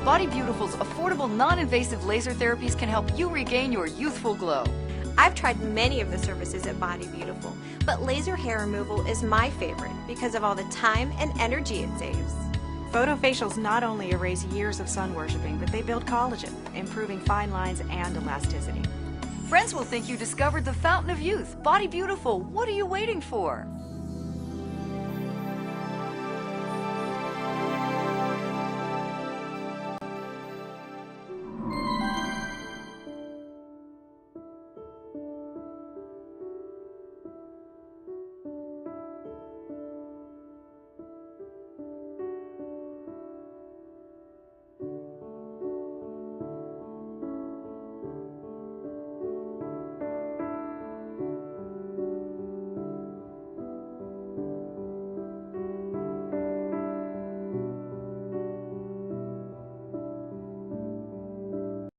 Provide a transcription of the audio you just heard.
Body Beautiful's affordable, non-invasive laser therapies can help you regain your youthful glow. I've tried many of the services at Body Beautiful, but laser hair removal is my favorite because of all the time and energy it saves. Photofacials not only erase years of sun worshiping, but they build collagen, improving fine lines and elasticity. Friends will think you discovered the fountain of youth. Body Beautiful, what are you waiting for?